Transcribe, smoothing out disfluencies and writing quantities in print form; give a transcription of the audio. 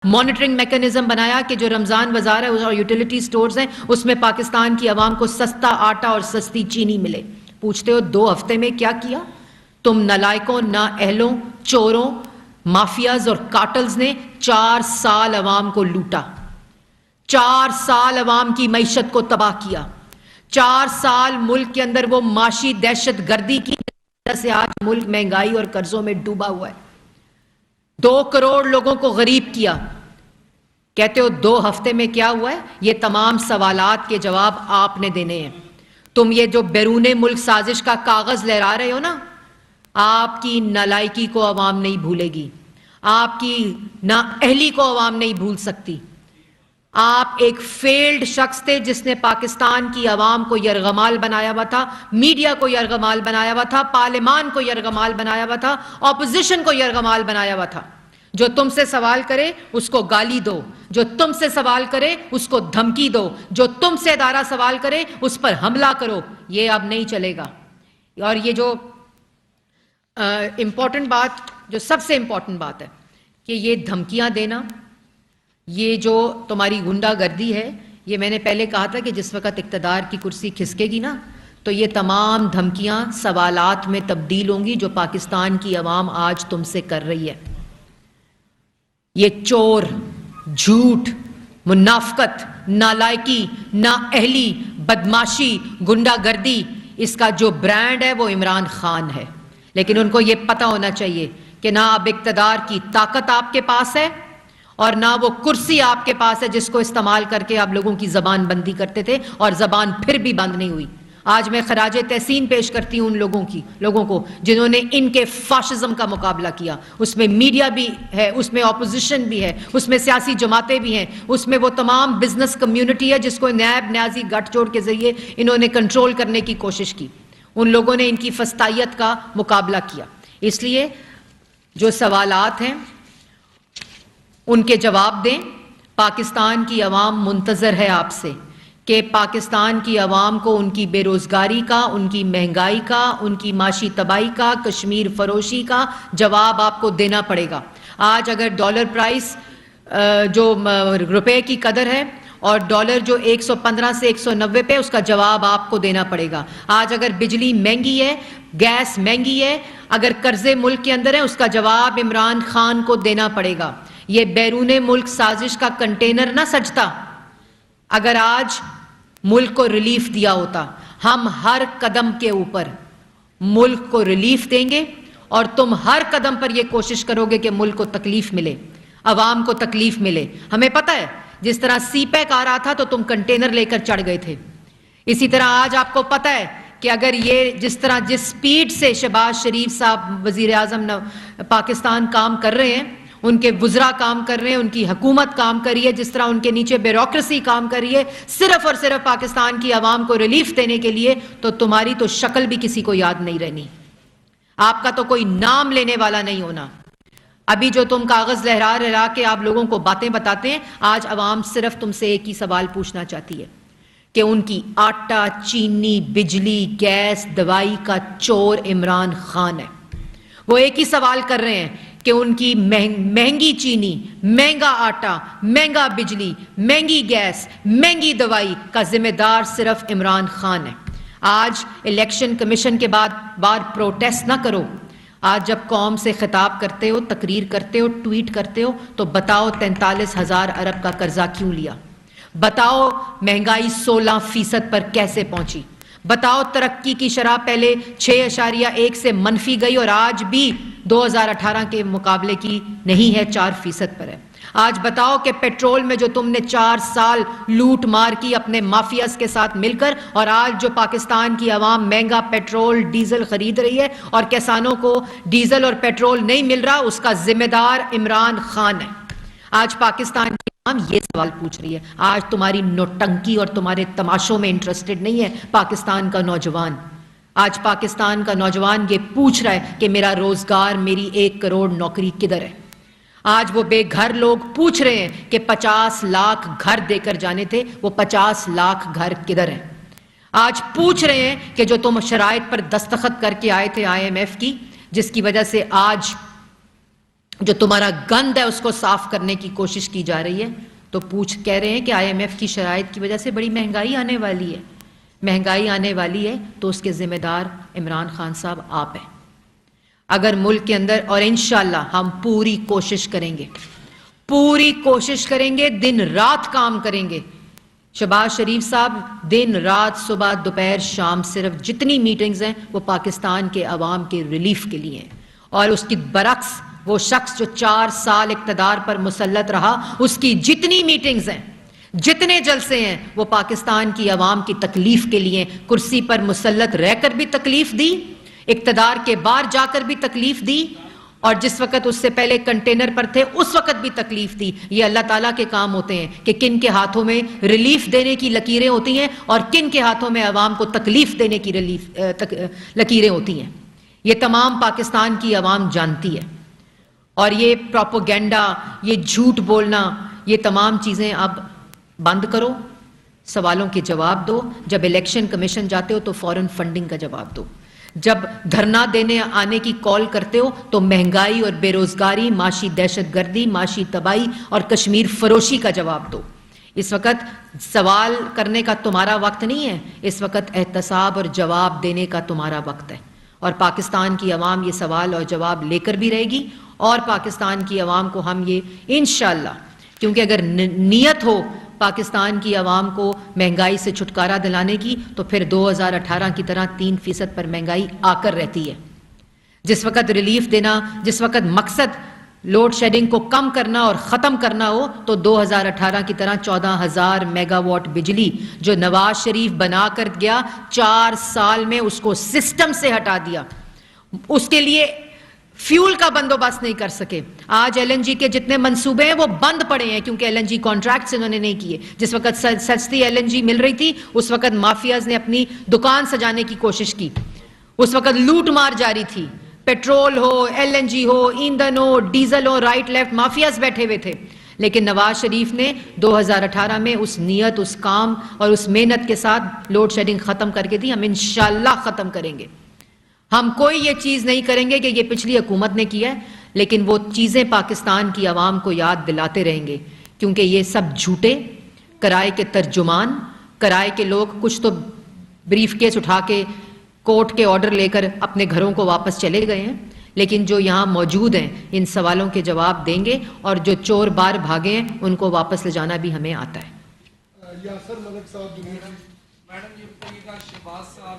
Monitoring mechanism بنایا کہ جو رمضان بازار ہے اور یوٹیلیٹی سٹورز ہیں اس میں پاکستان کی عوام کو سستا آٹا اور سستی چینی ملے. پوچھتے ہو 2 ہفتے میں کیا کیا؟ تم نالائکوں، نااہلوں، چوروں، مافیاز اور کارٹلز نے 4 سال عوام کو لوٹا، 4 سال عوام کی معیشت کو تباہ کیا، 4 سال ملک کے اندر وہ معاشی دہشت گردی کی وجہ سے آج ملک مہنگائی اور قرضوں میں ڈوبا ہوا ہے. 2 کروڑ لوگوں کو غریب کیا. کہتے ہو 2 ہفتے میں کیا ہوا ہے؟ یہ تمام سوالات کے جواب آپ نے دینے ہیں. تم یہ جو بیرون ملک سازش کا کاغذ لہرا رہے ہو نا، آپ کی نالائکی کو عوام نہیں بھولے گی، آپ کی نااہلی کو عوام نہیں بھول سکتی. آپ ایک فیلڈ شخص تھے جس نے پاکستان کی عوام کو یرغمال بنایا ہوا تھا، میڈیا کو یرغمال بنایا ہوا تھا، پارلیمان کو یرغمال بنایا ہوا تھا، اپوزیشن کو یرغمال بنایا ہوا تھا. جو تم سے سوال کرے اس کو گالی دو، جو تم سے سوال کرے اس کو دھمکی دو، جو تم سے ادارہ سوال کرے اس پر حملہ کرو. یہ اب نہیں چلے گا. اور یہ جو امپورٹنٹ بات، جو سب سے امپورٹنٹ بات ہے کہ یہ دھمکیاں دینا، یہ جو تمہاری غنڈہ گردی ہے، یہ میں نے پہلے کہا تھا کہ جس وقت اقتدار کی کرسی کھسکے گی نا تو یہ تمام دھمکیاں سوالات میں تبدیل ہوں گی جو پاکستان کی عوام آج تم سے کر رہی ہے. یہ چور، جھوٹ، منافقت، نالائکی، نااہلی، بدماشی، غنڈہ گردی، اس کا جو برانڈ ہے وہ عمران خان ہے. لیکن ان کو یہ پتہ ہونا چاہیے کہ نہ اب اقتدار کی طاقت آپ کے پاس ہے اور نہ وہ کرسی آپ کے پاس ہے جس کو استعمال کر کے آپ لوگوں کی زبان بندی کرتے تھے، اور زبان پھر بھی بند نہیں ہوئی. آج میں خراج تحسین پیش کرتی ہوں ان لوگوں کو جنہوں نے ان کے فاشزم کا مقابلہ کیا. اس میں میڈیا بھی ہے، اس میں اپوزیشن بھی ہے، اس میں سیاسی جماعتیں بھی ہیں، اس میں وہ تمام بزنس کمیونٹی ہے جس کو نیب نیازی گٹھ جوڑ کے ذریعے انہوں نے کنٹرول کرنے کی کوشش کی. ان لوگوں نے ان کی فسطائیت کا مقابلہ کیا. اس لیے جو سوالات ہیں ان کے جواب دیں. پاکستان کی عوام منتظر ہے آپ سے کہ پاکستان کی عوام کو ان کی بے روزگاری کا، ان کی مہنگائی کا، ان کی معاشی تباہی کا، کشمیر فروشی کا جواب آپ کو دینا پڑے گا. آج اگر ڈالر پرائس جو روپے کی قدر ہے اور ڈالر جو 115 سے 190 پہ، اس کا جواب آپ کو دینا پڑے گا. آج اگر بجلی مہنگی ہے، گیس مہنگی ہے، اگر قرضے ملک کے اندر ہیں، اس کا جواب عمران خان کو دینا پڑے گا. یہ بیرون ملک سازش کا کنٹینر نہ سجتا اگر آج ملک کو ریلیف دیا ہوتا. ہم ہر قدم کے اوپر ملک کو ریلیف دیں گے اور تم ہر قدم پر یہ کوشش کرو گے کہ ملک کو تکلیف ملے، عوام کو تکلیف ملے. ہمیں پتہ ہے جس طرح سی پیک آ رہا تھا تو تم کنٹینر لے کر چڑھ گئے تھے، اسی طرح آج آپ کو پتہ ہے کہ اگر یہ جس سپیڈ سے شہباز شریف صاحب وزیر اعظم پاکستان کام کر رہے ہیں، ان کے وزراء کام کر رہے ہیں، ان کی حکومت کام کر رہی ہے، جس طرح ان کے نیچے بیوروکریسی کام کر رہی ہے صرف اور صرف پاکستان کی عوام کو ریلیف دینے کے لیے، تو تمہاری تو شکل بھی کسی کو یاد نہیں رہنی، آپ کا تو کوئی نام لینے والا نہیں ہونا. ابھی جو تم کاغذ لہرا کے آپ لوگوں کو باتیں بتاتے ہیں، آج عوام صرف تم سے ایک ہی سوال پوچھنا چاہتی ہے کہ ان کی آٹا، چینی، بجلی، گیس، دوائی کا چور عمران خان ہے. وہ ایک ہی سوال کر رہے ہیں کہ ان کی مہنگی چینی، مہنگا آٹا، مہنگا بجلی، مہنگی گیس، مہنگی دوائی کا ذمہ دار صرف عمران خان ہے. آج الیکشن کمیشن کے بعد پروٹیسٹ نہ کرو. آج جب قوم سے خطاب کرتے ہو، تقریر کرتے ہو، ٹویٹ کرتے ہو، تو بتاؤ 43,000 ارب کا قرضہ کیوں لیا؟ بتاؤ مہنگائی 16% پر کیسے پہنچی؟ بتاؤ ترقی کی شرح پہلے 6.1 سے منفی گئی اور آج بھی 2018 کے مقابلے کی نہیں ہے، 4% پر ہے. آج بتاؤ کہ پیٹرول میں جو تم نے 4 سال لوٹ مار کی اپنے مافیاز کے ساتھ مل کر، اور آج جو پاکستان کی عوام مہنگا پیٹرول ڈیزل خرید رہی ہے اور کسانوں کو ڈیزل اور پیٹرول نہیں مل رہا، اس کا ذمہ دار عمران خان ہے. آج پاکستان کی عوام یہ سوال پوچھ رہی ہے. آج تمہاری نوٹنکی اور تمہارے تماشوں میں انٹرسٹڈ نہیں ہے پاکستان کا نوجوان. آج پاکستان کا نوجوان یہ پوچھ رہا ہے کہ میرا روزگار، میری 1 کروڑ نوکری کدھر ہے؟ آج وہ بے گھر لوگ پوچھ رہے ہیں کہ 50 لاکھ گھر دے کر جانے تھے، وہ 50 لاکھ گھر کدھر ہیں؟ آج پوچھ رہے ہیں کہ جو تم شرائط پر دستخط کر کے آئے تھے IMF کی، جس کی وجہ سے آج جو تمہارا گند ہے اس کو صاف کرنے کی کوشش کی جا رہی ہے. تو کہہ رہے ہیں کہ IMF کی شرائط کی وجہ سے بڑی مہنگائی آنے والی ہے. مہنگائی آنے والی ہے تو اس کے ذمہ دار عمران خان صاحب آپ ہیں. اگر ملک کے اندر، اور انشاءاللہ ہم پوری کوشش کریں گے، دن رات کام کریں گے. شہباز شریف صاحب دن رات، صبح دوپہر شام، صرف جتنی میٹنگز ہیں وہ پاکستان کے عوام کے ریلیف کے لیے ہیں. اور اس کی برعکس وہ شخص جو 4 سال اقتدار پر مسلط رہا، اس کی جتنی میٹنگز ہیں، جتنے جلسے ہیں، وہ پاکستان کی عوام کی تکلیف کے لیے. کرسی پر مسلط رہ کر بھی تکلیف دی، اقتدار کے باہر جا کر بھی تکلیف دی، اور جس وقت اس سے پہلے کنٹینر پر تھے اس وقت بھی تکلیف دی. یہ اللہ تعالیٰ کے کام ہوتے ہیں کہ کن کے ہاتھوں میں ریلیف دینے کی لکیریں ہوتی ہیں اور کن کے ہاتھوں میں عوام کو تکلیف دینے کی لکیریں ہوتی ہیں. یہ تمام پاکستان کی عوام جانتی ہے. اور یہ پروپیگنڈا، یہ جھوٹ بولنا، یہ تمام چیزیں اب بند کرو. سوالوں کے جواب دو. جب الیکشن کمیشن جاتے ہو تو فوراً فنڈنگ کا جواب دو. جب دھرنا دینے آنے کی کال کرتے ہو تو مہنگائی اور بے روزگاری، معاشی دہشت گردی، معاشی تباہی اور کشمیر فروشی کا جواب دو. اس وقت سوال کرنے کا تمہارا وقت نہیں ہے، اس وقت احتساب اور جواب دینے کا تمہارا وقت ہے. اور پاکستان کی عوام یہ سوال اور جواب لے کر بھی رہے گی. اور پاکستان کی عوام کو ہم یہ انشاءاللہ، کیونکہ اگر نیت ہو پاکستان کی عوام کو مہنگائی سے چھٹکارا دلانے کی تو پھر 2018 کی طرح 3% پر مہنگائی آ کر رہتی ہے. جس وقت ریلیف دینا، جس وقت مقصد لوڈ شیڈنگ کو کم کرنا اور ختم کرنا ہو تو 2018 کی طرح 14,000 میگا واٹ بجلی جو نواز شریف بنا کر گیا 4 سال میں اس کو سسٹم سے ہٹا دیا. اس کے لیے فیول کا بندوبست نہیں کر سکے. آج LNG کے جتنے منصوبے ہیں وہ بند پڑے ہیں کیونکہ LNG کانٹریکٹس انہوں نے نہیں کیے. جس وقت سستی LNG مل رہی تھی اس وقت مافیاز نے اپنی دکان سجانے کی کوشش کی. اس وقت لوٹ مار جاری تھی. پیٹرول ہو، LNG ہو، ایندھن ہو، ڈیزل ہو، رائٹ لیفٹ مافیاز بیٹھے ہوئے تھے. لیکن نواز شریف نے 2018 میں اس نیت، اس کام اور اس محنت کے ساتھ لوڈ شیڈنگ ختم کر کے دی. ہم انشاءاللہ ختم کریں گے. ہم کوئی یہ چیز نہیں کریں گے کہ یہ پچھلی حکومت نے کیا ہے، لیکن وہ چیزیں پاکستان کی عوام کو یاد دلاتے رہیں گے. کیونکہ یہ سب جھوٹے کرائے کے ترجمان، کرائے کے لوگ کچھ تو بریف کیس اٹھا کے کورٹ کے آرڈر لے کر اپنے گھروں کو واپس چلے گئے ہیں، لیکن جو یہاں موجود ہیں ان سوالوں کے جواب دیں گے. اور جو چور بار بھاگے ہیں ان کو واپس لے جانا بھی ہمیں آتا ہے. یاسر ملک صاحب، میڈم یہ بتائیے گا شہباز صاحب